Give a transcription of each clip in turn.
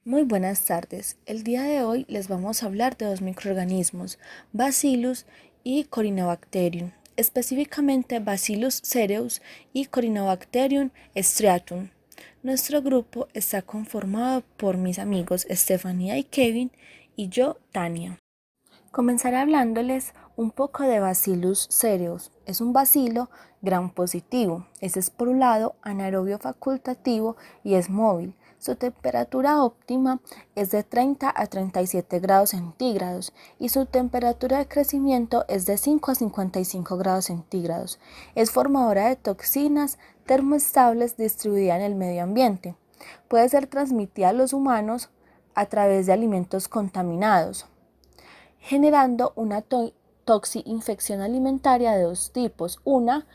Muy buenas tardes. El día de hoy les vamos a hablar de dos microorganismos, Bacillus y Corynebacterium, específicamente Bacillus cereus y Corynebacterium striatum. Nuestro grupo está conformado por mis amigos Estefanía y Kevin y yo, Tania. Comenzaré hablándoles un poco de Bacillus cereus. Es un bacilo gram positivo. Es esporulado, anaerobio facultativo y es móvil. Su temperatura óptima es de 30 a 37 grados centígrados y su temperatura de crecimiento es de 5 a 55 grados centígrados. Es formadora de toxinas termoestables distribuida en el medio ambiente. Puede ser transmitida a los humanos a través de alimentos contaminados, generando una toxi-infección alimentaria de dos tipos. Una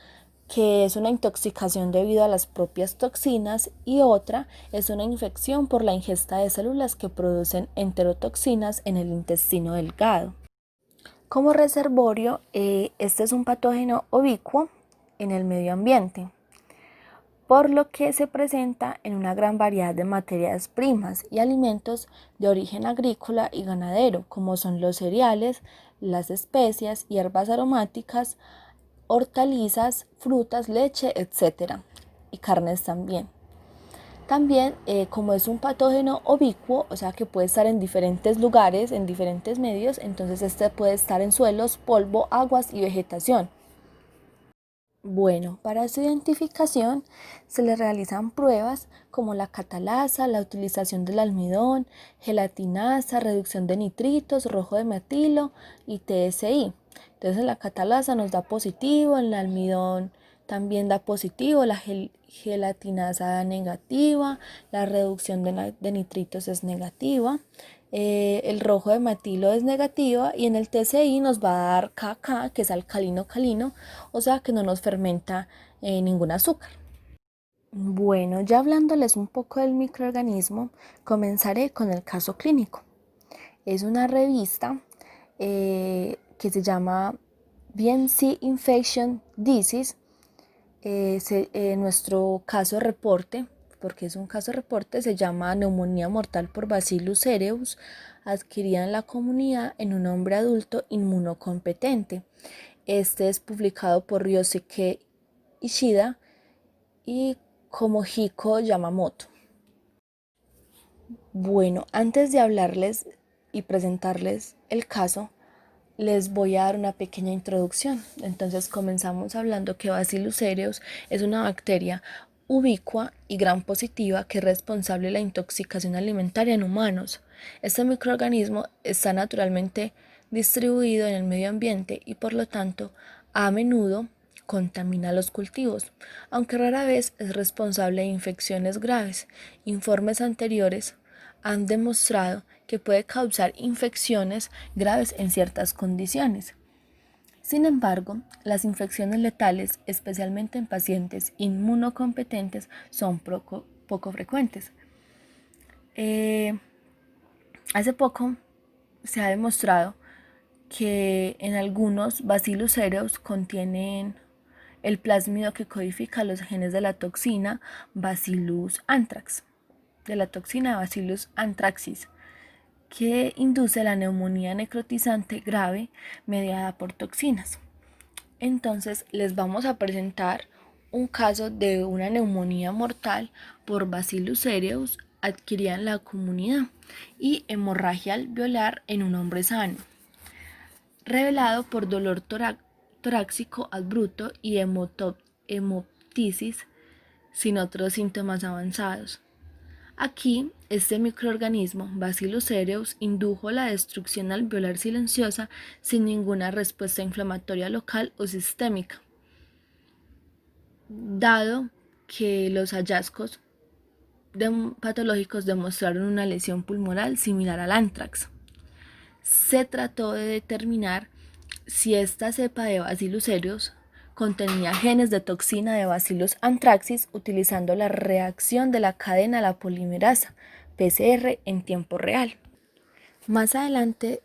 que es una intoxicación debido a las propias toxinas y otra es una infección por la ingesta de células que producen enterotoxinas en el intestino delgado. Como reservorio, este es un patógeno ubicuo en el medio ambiente, por lo que se presenta en una gran variedad de materias primas y alimentos de origen agrícola y ganadero, como son los cereales, las especias, hierbas aromáticas, hortalizas, frutas, leche, etc. Y carnes también. También, como es un patógeno ubicuo, o sea que puede estar en diferentes lugares, en diferentes medios, entonces este puede estar en suelos, polvo, aguas y vegetación. Bueno, para su identificación se le realizan pruebas como la catalasa, la utilización del almidón, gelatinasa, reducción de nitritos, rojo de metilo y TSI. Entonces en la catalasa nos da positivo, en el almidón también da positivo, la gelatinasa da negativa, la reducción de nitritos es negativa. El rojo de metilo es negativa y en el TCI nos va a dar KK, que es alcalino-calino, o sea que no nos fermenta ningún azúcar. Bueno, ya hablándoles un poco del microorganismo, comenzaré con el caso clínico. Es una revista que se llama BMC Infection Disease. Nuestro caso reporte, porque es un caso reporte, se llama neumonía mortal por Bacillus cereus adquirida en la comunidad en un hombre adulto inmunocompetente. Este es publicado por Ryosuke Ishida y Komohiko Yamamoto. Bueno, antes de hablarles y presentarles el caso, les voy a dar una pequeña introducción. Entonces comenzamos hablando que Bacillus cereus es una bacteria ubicua y gram positiva que es responsable de la intoxicación alimentaria en humanos. Este microorganismo está naturalmente distribuido en el medio ambiente y por lo tanto a menudo contamina los cultivos, aunque rara vez es responsable de infecciones graves. Informes anteriores han demostrado que puede causar infecciones graves en ciertas condiciones. Sin embargo, las infecciones letales, especialmente en pacientes inmunocompetentes, son poco frecuentes. Hace poco se ha demostrado que en algunos Bacillus cereus contienen el plásmido que codifica los genes de la toxina Bacillus anthrax, de la toxina Bacillus anthracis, que induce la neumonía necrotizante grave mediada por toxinas. Entonces les vamos a presentar un caso de una neumonía mortal por Bacillus cereus adquirida en la comunidad y hemorragia alveolar en un hombre sano, revelado por dolor torácico abrupto y hemoptisis sin otros síntomas avanzados. Aquí, este microorganismo, Bacillus cereus, indujo la destrucción alveolar silenciosa sin ninguna respuesta inflamatoria local o sistémica, dado que los hallazgos patológicos demostraron una lesión pulmonar similar al anthrax. Se trató de determinar si esta cepa de Bacillus cereus contenía genes de toxina de Bacillus anthracis utilizando la reacción de la cadena a la polimerasa PCR en tiempo real. Más adelante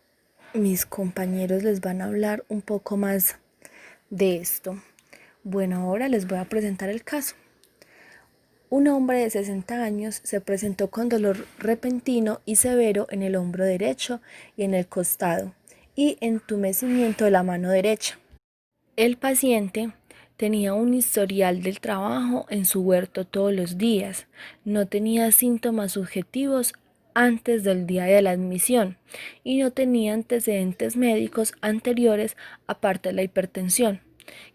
mis compañeros les van a hablar un poco más de esto. Bueno, ahora les voy a presentar el caso. Un hombre de 60 años se presentó con dolor repentino y severo en el hombro derecho y en el costado, y entumecimiento de la mano derecha. El paciente tenía un historial del trabajo en su huerto todos los días, no tenía síntomas subjetivos antes del día de la admisión y no tenía antecedentes médicos anteriores aparte de la hipertensión,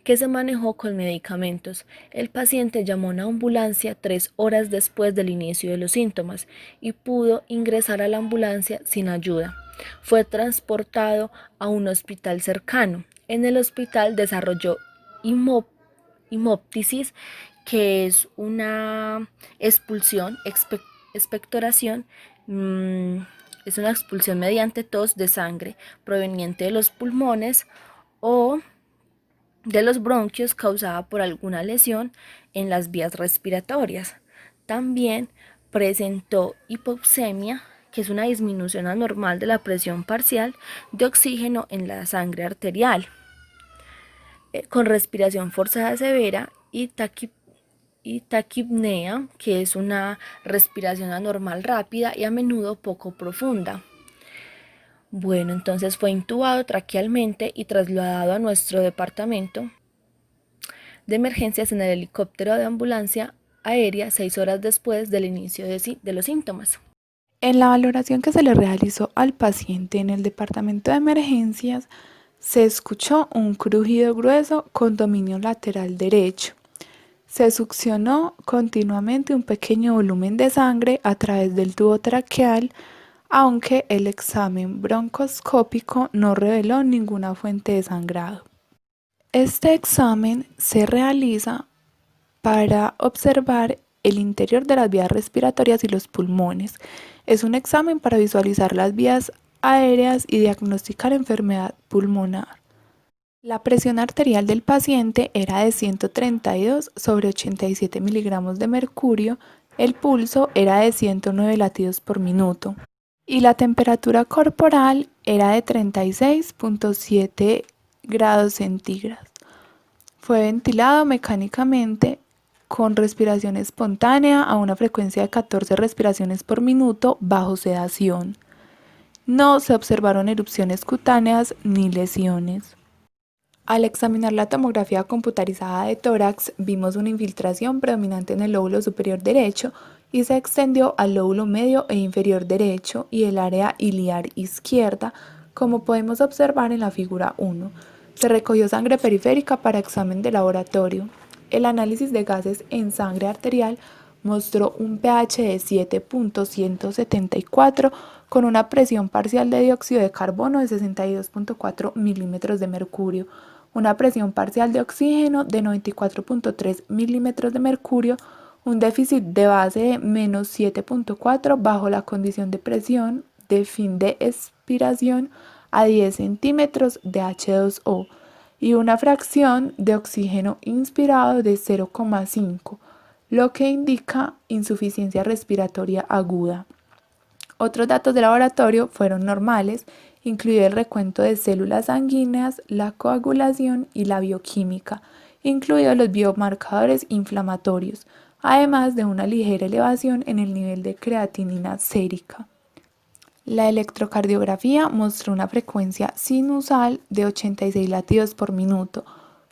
que se manejó con medicamentos. El paciente llamó a una ambulancia 3 horas después del inicio de los síntomas y pudo ingresar a la ambulancia sin ayuda. Fue transportado a un hospital cercano. En el hospital desarrolló hemoptisis, que es una expulsión, expectoración, es una expulsión mediante tos de sangre proveniente de los pulmones o de los bronquios causada por alguna lesión en las vías respiratorias. También presentó hipoxemia, que es una disminución anormal de la presión parcial de oxígeno en la sangre arterial, con respiración forzada severa y taquipnea, que es una respiración anormal rápida y a menudo poco profunda. Bueno, entonces fue intubado traquealmente y trasladado a nuestro departamento de emergencias en el helicóptero de ambulancia aérea 6 horas después del inicio de los síntomas. En la valoración que se le realizó al paciente en el departamento de emergencias, se escuchó un crujido grueso con dominio lateral derecho. Se succionó continuamente un pequeño volumen de sangre a través del tubo traqueal, aunque el examen broncoscópico no reveló ninguna fuente de sangrado. Este examen se realiza para observar el interior de las vías respiratorias y los pulmones. Es un examen para visualizar las vías aéreas y diagnosticar enfermedad pulmonar. La presión arterial del paciente era de 132 sobre 87 miligramos de mercurio, el pulso era de 109 latidos por minuto y la temperatura corporal era de 36.7 grados centígrados. Fue ventilado mecánicamente con respiración espontánea a una frecuencia de 14 respiraciones por minuto bajo sedación. No se observaron erupciones cutáneas ni lesiones. Al examinar la tomografía computarizada de tórax, vimos una infiltración predominante en el lóbulo superior derecho y se extendió al lóbulo medio e inferior derecho y el área iliar izquierda, como podemos observar en la figura 1. Se recogió sangre periférica para examen de laboratorio. El análisis de gases en sangre arterial mostró un pH de 7.174 con una presión parcial de dióxido de carbono de 62.4 milímetros de mercurio, una presión parcial de oxígeno de 94.3 milímetros de mercurio, un déficit de base de menos 7.4 bajo la condición de presión de fin de expiración a 10 centímetros de H2O y una fracción de oxígeno inspirado de 0,5, lo que indica insuficiencia respiratoria aguda. Otros datos de laboratorio fueron normales, incluido el recuento de células sanguíneas, la coagulación y la bioquímica, incluidos los biomarcadores inflamatorios, además de una ligera elevación en el nivel de creatinina sérica. La electrocardiografía mostró una frecuencia sinusal de 86 latidos por minuto,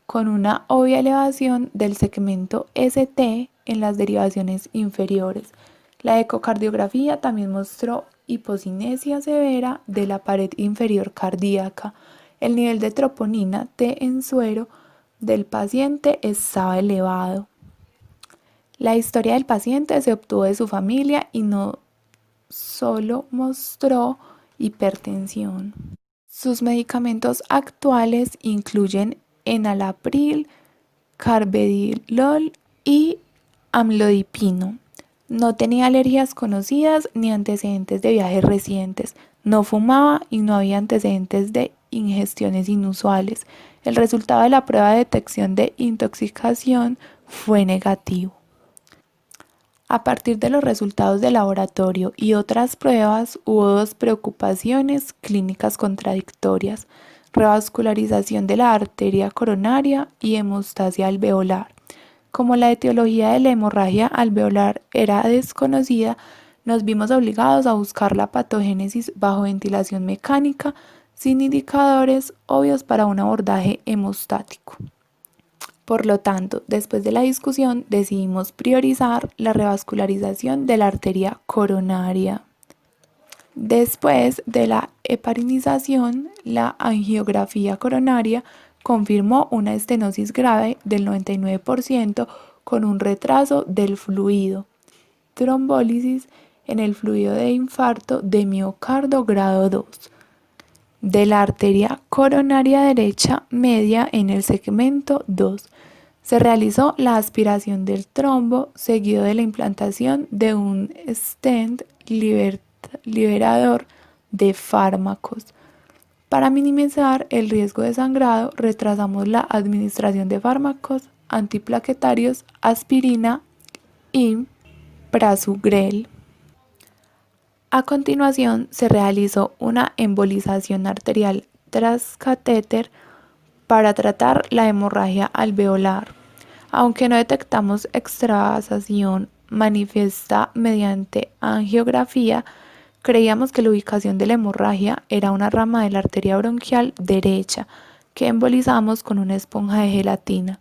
con una obvia elevación del segmento ST en las derivaciones inferiores. La ecocardiografía también mostró hipocinesia severa de la pared inferior cardíaca. El nivel de troponina T en suero del paciente estaba elevado. La historia del paciente se obtuvo de su familia y no solo mostró hipertensión. Sus medicamentos actuales incluyen enalapril, carvedilol y amlodipino. No tenía alergias conocidas ni antecedentes de viajes recientes. No fumaba y no había antecedentes de ingestiones inusuales. El resultado de la prueba de detección de intoxicación fue negativo. A partir de los resultados de laboratorio y otras pruebas, hubo dos preocupaciones clínicas contradictorias: revascularización de la arteria coronaria y hemostasia alveolar. Como la etiología de la hemorragia alveolar era desconocida, nos vimos obligados a buscar la patogénesis bajo ventilación mecánica sin indicadores obvios para un abordaje hemostático. Por lo tanto, después de la discusión, decidimos priorizar la revascularización de la arteria coronaria. Después de la heparinización, la angiografía coronaria confirmó una estenosis grave del 99% con un retraso del fluido, trombólisis en el fluido de infarto de miocardio grado 2 de la arteria coronaria derecha media en el segmento 2. Se realizó la aspiración del trombo seguido de la implantación de un stent liberador de fármacos. Para minimizar el riesgo de sangrado, retrasamos la administración de fármacos antiplaquetarios, aspirina y prasugrel. A continuación, se realizó una embolización arterial transcatéter para tratar la hemorragia alveolar. Aunque no detectamos extravasación manifiesta mediante angiografía, creíamos que la ubicación de la hemorragia era una rama de la arteria bronquial derecha que embolizamos con una esponja de gelatina.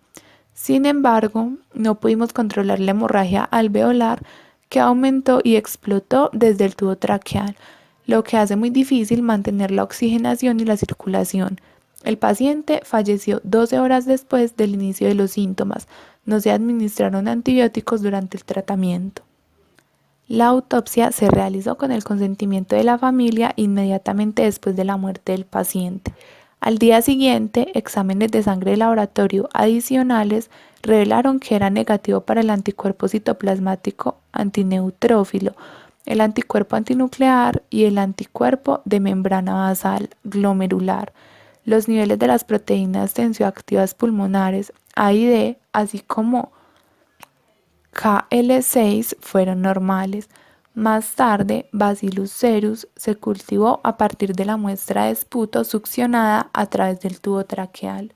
Sin embargo, no pudimos controlar la hemorragia alveolar, que aumentó y explotó desde el tubo traqueal, lo que hace muy difícil mantener la oxigenación y la circulación. El paciente falleció 12 horas después del inicio de los síntomas. No se administraron antibióticos durante el tratamiento. La autopsia se realizó con el consentimiento de la familia inmediatamente después de la muerte del paciente. Al día siguiente, exámenes de sangre de laboratorio adicionales revelaron que era negativo para el anticuerpo citoplasmático antineutrófilo, el anticuerpo antinuclear y el anticuerpo de membrana basal glomerular. Los niveles de las proteínas tensioactivas pulmonares A y D, así como KL6, fueron normales. Más tarde, Bacillus cereus se cultivó a partir de la muestra de esputo succionada a través del tubo traqueal.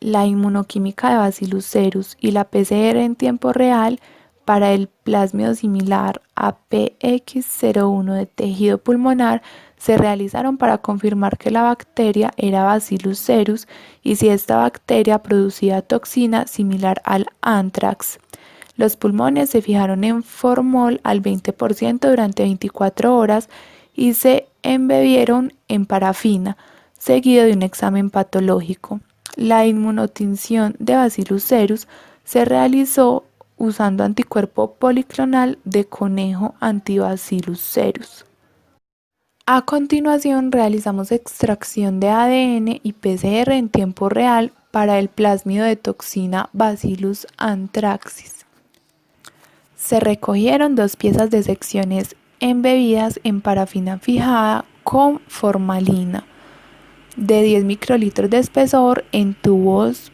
La inmunoquímica de Bacillus cereus y la PCR en tiempo real para el plásmido similar a PX01 de tejido pulmonar se realizaron para confirmar que la bacteria era Bacillus cereus y si esta bacteria producía toxina similar al anthrax. Los pulmones se fijaron en formol al 20% durante 24 horas y se embebieron en parafina, seguido de un examen patológico. La inmunotinción de Bacillus cereus se realizó usando anticuerpo policlonal de conejo anti-Bacillus cereus. A continuación, realizamos extracción de ADN y PCR en tiempo real para el plásmido de toxina Bacillus anthracis. Se recogieron 2 piezas de secciones embebidas en parafina fijada con formalina de 10 microlitros de espesor en tubos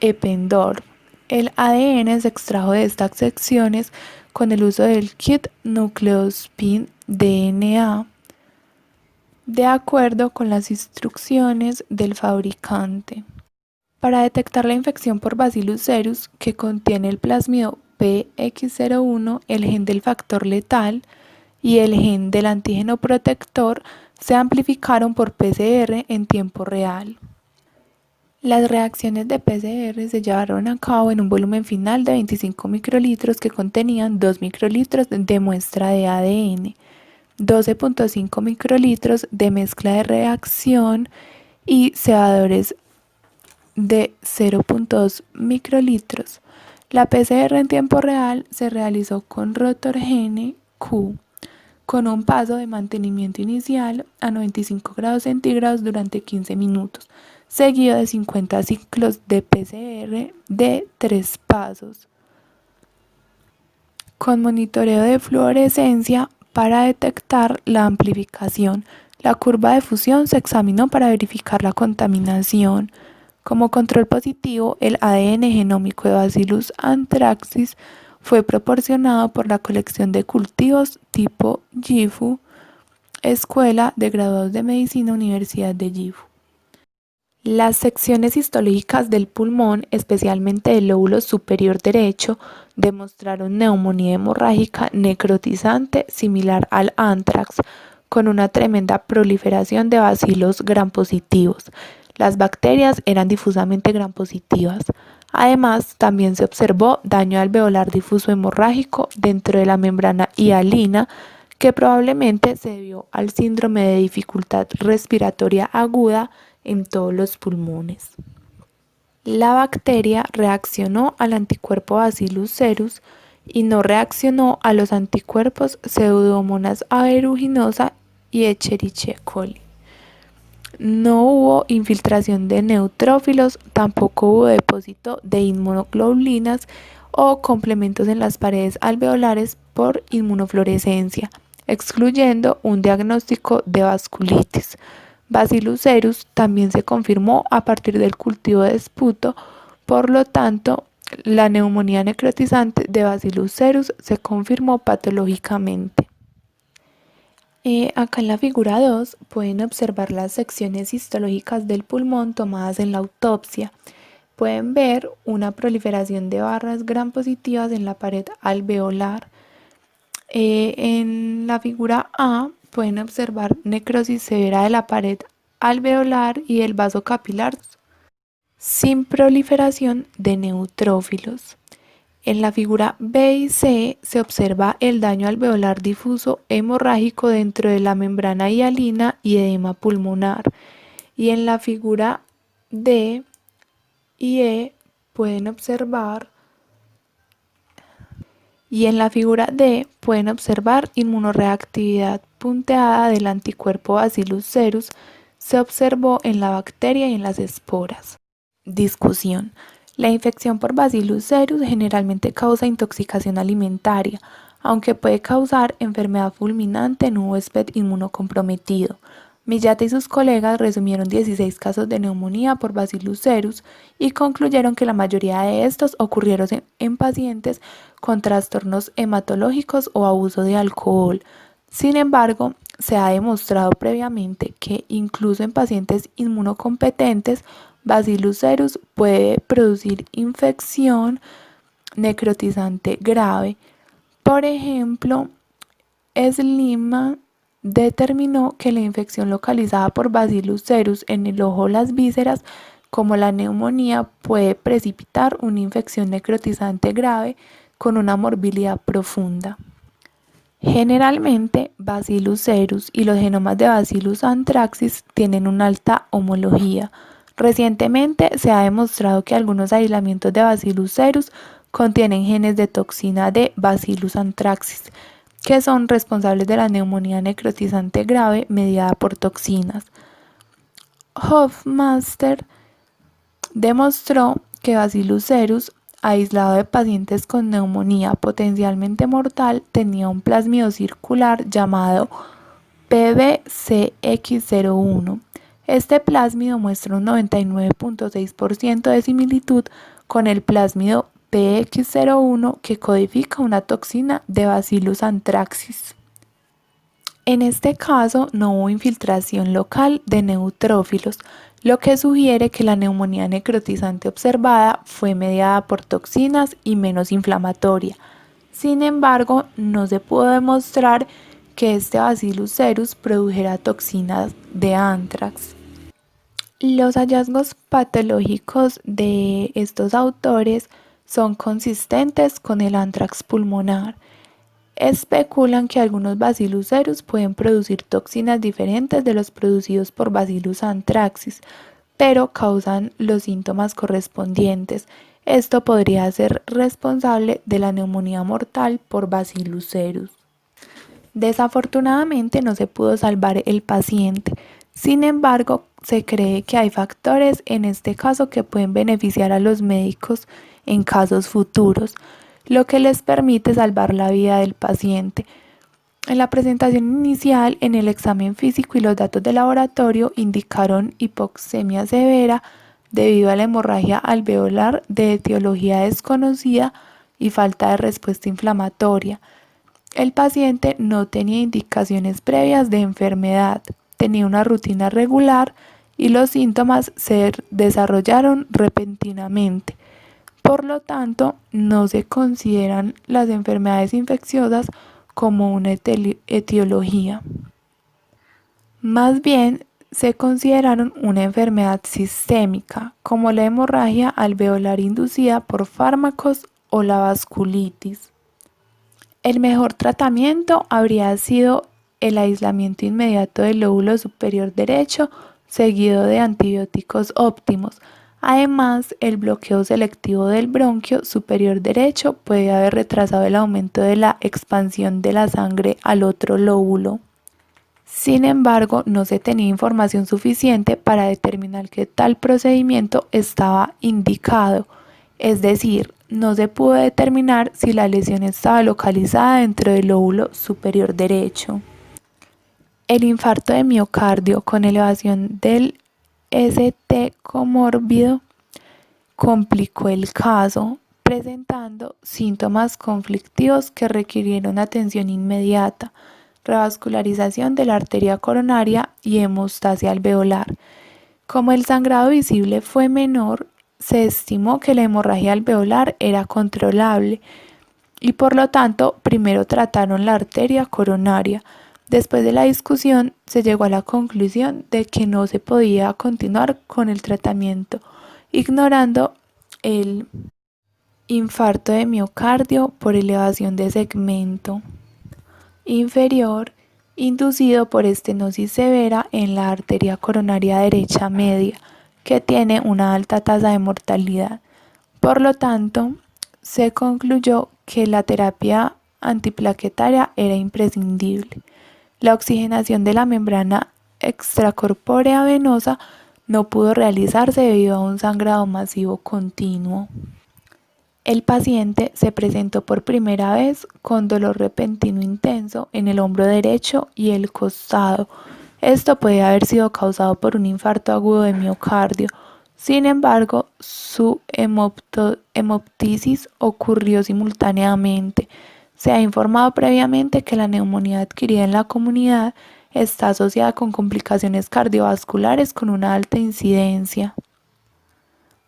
Eppendorf. El ADN se extrajo de estas secciones con el uso del kit Nucleospin DNA, de acuerdo con las instrucciones del fabricante. Para detectar la infección por Bacillus cereus, que contiene el plásmido PX01, el gen del factor letal y el gen del antígeno protector, se amplificaron por PCR en tiempo real. Las reacciones de PCR se llevaron a cabo en un volumen final de 25 microlitros que contenían 2 microlitros de muestra de ADN, 12.5 microlitros de mezcla de reacción y cebadores de 0.2 microlitros. La PCR en tiempo real se realizó con rotorgene Q, con un paso de mantenimiento inicial a 95 grados centígrados durante 15 minutos, seguido de 50 ciclos de PCR de 3 pasos, con monitoreo de fluorescencia para detectar la amplificación. La curva de fusión se examinó para verificar la contaminación. Como control positivo, el ADN genómico de Bacillus anthracis fue proporcionado por la colección de cultivos tipo Gifu, Escuela de Graduados de Medicina, Universidad de Gifu. Las secciones histológicas del pulmón, especialmente del lóbulo superior derecho, demostraron neumonía hemorrágica necrotizante similar al anthrax, con una tremenda proliferación de bacilos gram positivos. Las bacterias eran difusamente gram positivas. Además, también se observó daño alveolar difuso hemorrágico dentro de la membrana hialina, que probablemente se debió al síndrome de dificultad respiratoria aguda en todos los pulmones. La bacteria reaccionó al anticuerpo Bacillus cereus y no reaccionó a los anticuerpos Pseudomonas aeruginosa y Escherichia coli. No hubo infiltración de neutrófilos, tampoco hubo depósito de inmunoglobulinas o complementos en las paredes alveolares por inmunofluorescencia, excluyendo un diagnóstico de vasculitis. Bacillus cereus también se confirmó a partir del cultivo de esputo, por lo tanto, la neumonía necrotizante de Bacillus cereus se confirmó patológicamente. Acá en la figura 2 pueden observar las secciones histológicas del pulmón tomadas en la autopsia. Pueden ver una proliferación de barras gram positivas en la pared alveolar. En la figura A pueden observar necrosis severa de la pared alveolar y el vaso capilar sin proliferación de neutrófilos. En la figura B y C se observa el daño alveolar difuso hemorrágico dentro de la membrana hialina y edema pulmonar. Y en la figura D y E pueden observar inmunoreactividad punteada del anticuerpo Bacillus cereus. Se observó en la bacteria y en las esporas. Discusión. La infección por Bacillus cereus generalmente causa intoxicación alimentaria, aunque puede causar enfermedad fulminante en un huésped inmunocomprometido. Millate y sus colegas resumieron 16 casos de neumonía por Bacillus cereus y concluyeron que la mayoría de estos ocurrieron en pacientes con trastornos hematológicos o abuso de alcohol. Sin embargo, se ha demostrado previamente que incluso en pacientes inmunocompetentes, Bacillus cereus puede producir infección necrotizante grave. Por ejemplo, Schliemann determinó que la infección localizada por Bacillus cereus en el ojo o las vísceras, como la neumonía, puede precipitar una infección necrotizante grave con una morbilidad profunda. Generalmente, Bacillus cereus y los genomas de Bacillus anthracis tienen una alta homología. Recientemente se ha demostrado que algunos aislamientos de Bacillus cereus contienen genes de toxina de Bacillus anthracis, que son responsables de la neumonía necrotizante grave mediada por toxinas. Hofmeister demostró que Bacillus cereus, aislado de pacientes con neumonía potencialmente mortal, tenía un plásmido circular llamado PBCX01. Este plásmido muestra un 99.6% de similitud con el plásmido PX01 que codifica una toxina de Bacillus anthracis. En este caso no hubo infiltración local de neutrófilos, lo que sugiere que la neumonía necrotizante observada fue mediada por toxinas y menos inflamatoria. Sin embargo, no se pudo demostrar que este Bacillus cereus produjera toxinas de anthrax. Los hallazgos patológicos de estos autores son consistentes con el anthrax pulmonar. Especulan que algunos Bacillus cereus pueden producir toxinas diferentes de los producidos por Bacillus anthracis, pero causan los síntomas correspondientes. Esto podría ser responsable de la neumonía mortal por Bacillus cereus. Desafortunadamente no se pudo salvar el paciente. Sin embargo, se cree que hay factores en este caso que pueden beneficiar a los médicos en casos futuros, lo que les permite salvar la vida del paciente. En la presentación inicial, en el examen físico y los datos de laboratorio indicaron hipoxemia severa debido a la hemorragia alveolar de etiología desconocida y falta de respuesta inflamatoria. El paciente no tenía indicaciones previas de enfermedad, tenía una rutina regular y los síntomas se desarrollaron repentinamente. Por lo tanto, no se consideran las enfermedades infecciosas como una etiología. Más bien, se consideraron una enfermedad sistémica, como la hemorragia alveolar inducida por fármacos o la vasculitis. El mejor tratamiento habría sido el aislamiento inmediato del lóbulo superior derecho, seguido de antibióticos óptimos. Además, el bloqueo selectivo del bronquio superior derecho puede haber retrasado el aumento de la expansión de la sangre al otro lóbulo. Sin embargo, no se tenía información suficiente para determinar que tal procedimiento estaba indicado, es decir, no se pudo determinar si la lesión estaba localizada dentro del lóbulo superior derecho. El infarto de miocardio con elevación del ST comórbido complicó el caso, presentando síntomas conflictivos que requirieron atención inmediata, revascularización de la arteria coronaria y hemostasia alveolar. Como el sangrado visible fue menor, se estimó que la hemorragia alveolar era controlable y por lo tanto primero trataron la arteria coronaria. Después de la discusión se llegó a la conclusión de que no se podía continuar con el tratamiento, ignorando el infarto de miocardio por elevación de segmento inferior inducido por estenosis severa en la arteria coronaria derecha media, que tiene una alta tasa de mortalidad. Por lo tanto, se concluyó que la terapia antiplaquetaria era imprescindible. La oxigenación de la membrana extracorpórea venosa no pudo realizarse debido a un sangrado masivo continuo. El paciente se presentó por primera vez con dolor repentino intenso en el hombro derecho y el costado. Esto puede haber sido causado por un infarto agudo de miocardio. Sin embargo, su hemoptisis ocurrió simultáneamente. Se ha informado previamente que la neumonía adquirida en la comunidad está asociada con complicaciones cardiovasculares con una alta incidencia.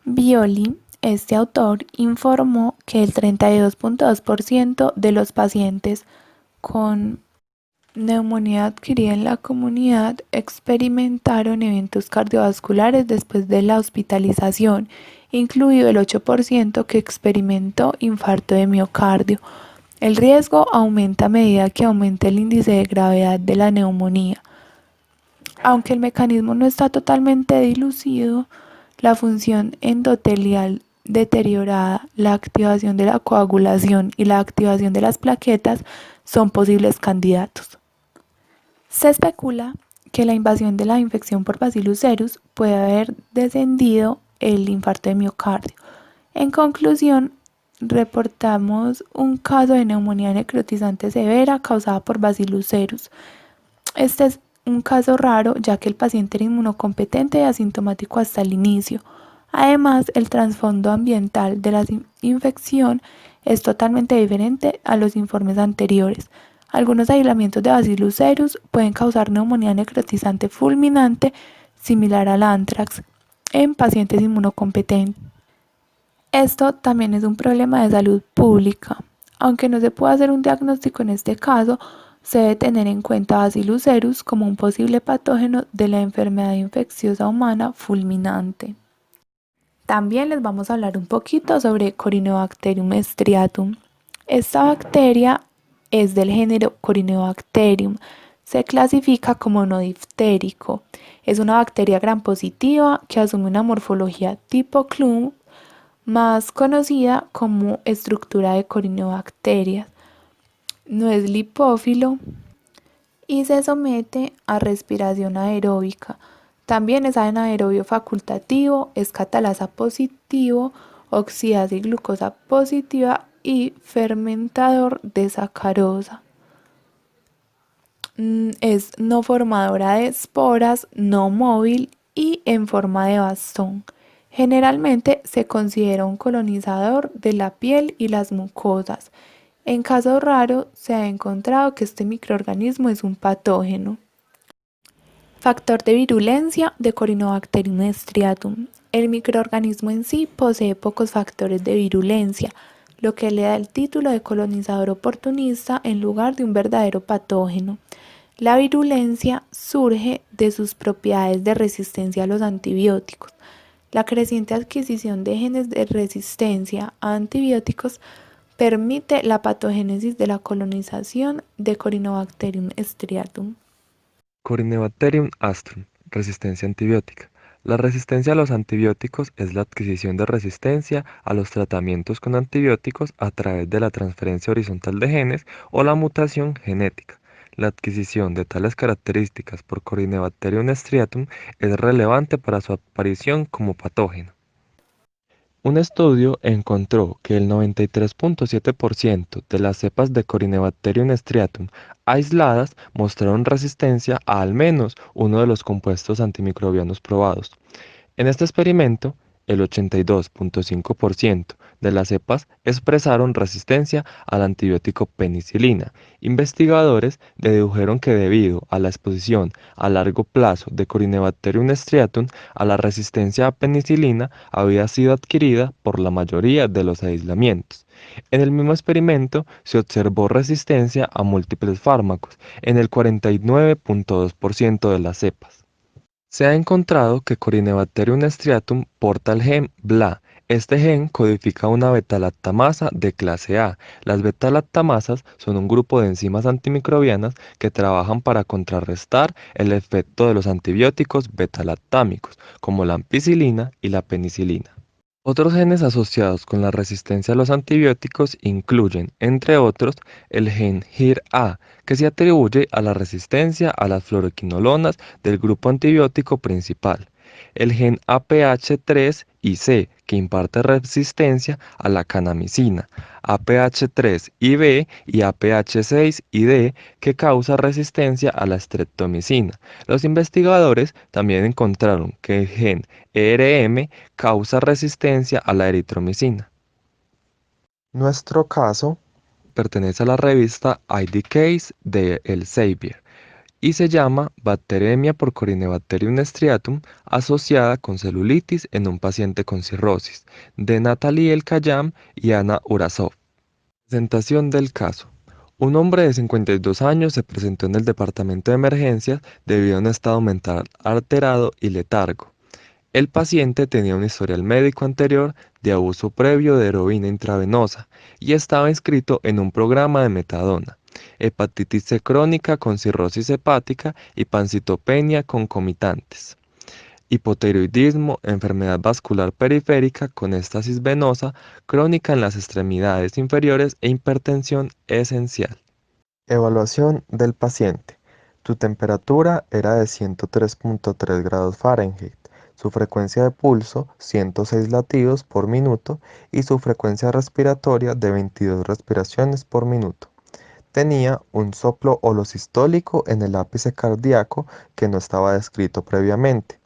Violi, este autor, informó que el 32.2% de los pacientes con neumonía adquirida en la comunidad experimentaron eventos cardiovasculares después de la hospitalización, incluido el 8% que experimentó infarto de miocardio. El riesgo aumenta a medida que aumenta el índice de gravedad de la neumonía. Aunque el mecanismo no está totalmente dilucido, la función endotelial deteriorada, la activación de la coagulación y la activación de las plaquetas son posibles candidatos. Se especula que la invasión de la infección por Bacillus cereus puede haber descendido el infarto de miocardio. En conclusión, reportamos un caso de neumonía necrotizante severa causada por Bacillus cereus. Este es un caso raro ya que el paciente era inmunocompetente y asintomático hasta el inicio. Además, el trasfondo ambiental de la infección es totalmente diferente a los informes anteriores. Algunos aislamientos de Bacillus cereus pueden causar neumonía necrotizante fulminante similar al anthrax en pacientes inmunocompetentes. Esto también es un problema de salud pública. Aunque no se puede hacer un diagnóstico en este caso, se debe tener en cuenta Bacillus cereus como un posible patógeno de la enfermedad infecciosa humana fulminante. También les vamos a hablar un poquito sobre Corynebacterium striatum. Esta bacteria es del género Corynebacterium. Se clasifica como no diftérico. Es una bacteria gram positiva que asume una morfología tipo clump, más conocida como estructura de corinobacterias. No es lipófilo y se somete a respiración aeróbica. También es anaerobio facultativo, es catalasa positivo, oxidasa y glucosa positiva y fermentador de sacarosa. Es no formadora de esporas, no móvil y en forma de bastón. Generalmente se considera un colonizador de la piel y las mucosas. En casos raros se ha encontrado que este microorganismo es un patógeno. Factor de virulencia de Corynebacterium striatum. El microorganismo en sí posee pocos factores de virulencia, lo que le da el título de colonizador oportunista en lugar de un verdadero patógeno. La virulencia surge de sus propiedades de resistencia a los antibióticos. La creciente adquisición de genes de resistencia a antibióticos permite la patogénesis de la colonización de Corynebacterium striatum. Corynebacterium astrum, resistencia antibiótica. La resistencia a los antibióticos es la adquisición de resistencia a los tratamientos con antibióticos a través de la transferencia horizontal de genes o la mutación genética. La adquisición de tales características por Corynebacterium striatum es relevante para su aparición como patógeno. Un estudio encontró que el 93.7% de las cepas de Corynebacterium striatum aisladas mostraron resistencia a al menos uno de los compuestos antimicrobianos probados. En este experimento, el 82.5% de las cepas expresaron resistencia al antibiótico penicilina. Investigadores dedujeron que debido a la exposición a largo plazo de Corynebacterium striatum a la resistencia a penicilina había sido adquirida por la mayoría de los aislamientos. En el mismo experimento se observó resistencia a múltiples fármacos en el 49.2% de las cepas. Se ha encontrado que Corynebacterium striatum porta el gen BLA. Este gen codifica una beta-lactamasa de clase A. Las beta-lactamasas son un grupo de enzimas antimicrobianas que trabajan para contrarrestar el efecto de los antibióticos beta-lactámicos, como la ampicilina y la penicilina. Otros genes asociados con la resistencia a los antibióticos incluyen, entre otros, el gen HIR-A, que se atribuye a la resistencia a las fluoroquinolonas del grupo antibiótico principal, el gen APH3 y C, que imparte resistencia a la kanamicina, APH3 y B y APH6 y D, que causa resistencia a la streptomicina. Los investigadores también encontraron que el gen ERM causa resistencia a la eritromicina. Nuestro caso pertenece a la revista IDCase de Elsevier y se llama Bacteremia por Corynebacterium striatum asociada con celulitis en un paciente con cirrosis, de Natalie El-Kayam y Ana Urasov. Presentación del caso. Un hombre de 52 años se presentó en el departamento de emergencias debido a un estado mental alterado y letargo. El paciente tenía un historial médico anterior de abuso previo de heroína intravenosa y estaba inscrito en un programa de metadona, hepatitis C crónica con cirrosis hepática y pancitopenia concomitantes, hipotiroidismo, enfermedad vascular periférica con éstasis venosa crónica en las extremidades inferiores e hipertensión esencial. Evaluación del paciente. Su temperatura era de 103.3 grados Fahrenheit. Su frecuencia de pulso 106 latidos por minuto y su frecuencia respiratoria de 22 respiraciones por minuto. Tenía un soplo holosistólico en el ápice cardíaco que no estaba descrito previamente.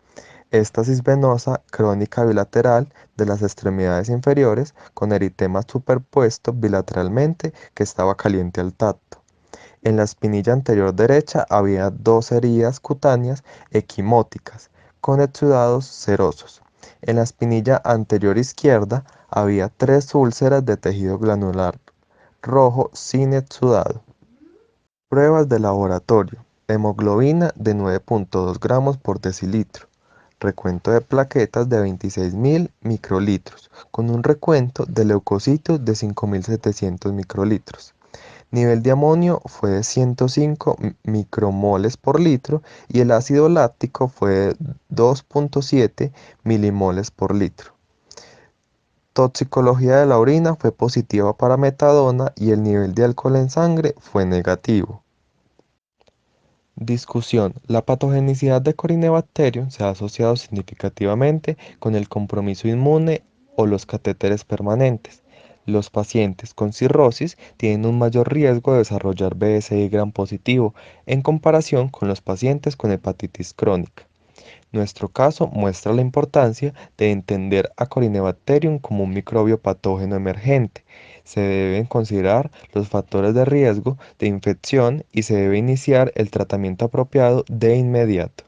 Éstasis venosa crónica bilateral de las extremidades inferiores con eritema superpuesto bilateralmente que estaba caliente al tacto. En la espinilla anterior derecha había 2 heridas cutáneas equimóticas con exudados serosos. En la espinilla anterior izquierda había 3 úlceras de tejido granular rojo sin exudado. Pruebas de laboratorio. Hemoglobina de 9.2 gramos por decilitro. Recuento de plaquetas de 26.000 microlitros, con un recuento de leucocitos de 5.700 microlitros. Nivel de amonio fue de 105 micromoles por litro y el ácido láctico fue de 2.7 milimoles por litro. Toxicología de la orina fue positiva para metadona y el nivel de alcohol en sangre fue negativo. Discusión. La patogenicidad de Corynebacterium se ha asociado significativamente con el compromiso inmune o los catéteres permanentes. Los pacientes con cirrosis tienen un mayor riesgo de desarrollar BSI gram positivo en comparación con los pacientes con hepatitis crónica. Nuestro caso muestra la importancia de entender a Corynebacterium como un microbio patógeno emergente. Se deben considerar los factores de riesgo de infección y se debe iniciar el tratamiento apropiado de inmediato.